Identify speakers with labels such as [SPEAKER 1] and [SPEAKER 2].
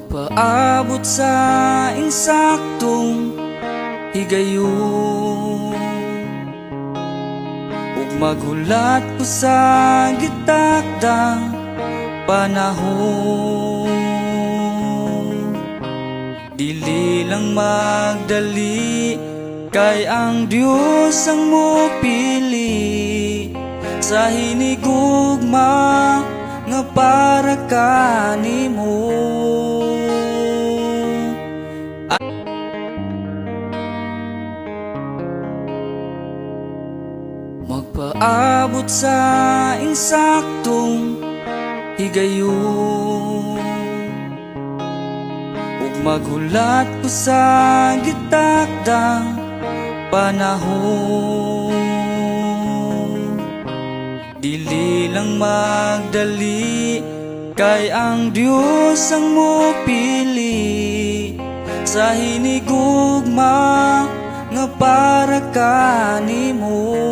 [SPEAKER 1] Magpaabot sa insaktong higayon, ug maghulat ko sa gitakdang panahon. Dili lang magdali, kay ang Diyos ang mopili sa hinigugma nga para kanimo. Magpaabot sa insaktong higayon, ug maghulat ko sa gitakdang panahon. Dili lang magdali, kay ang Diyos ang mopili sa hinigugma nga para kanimo.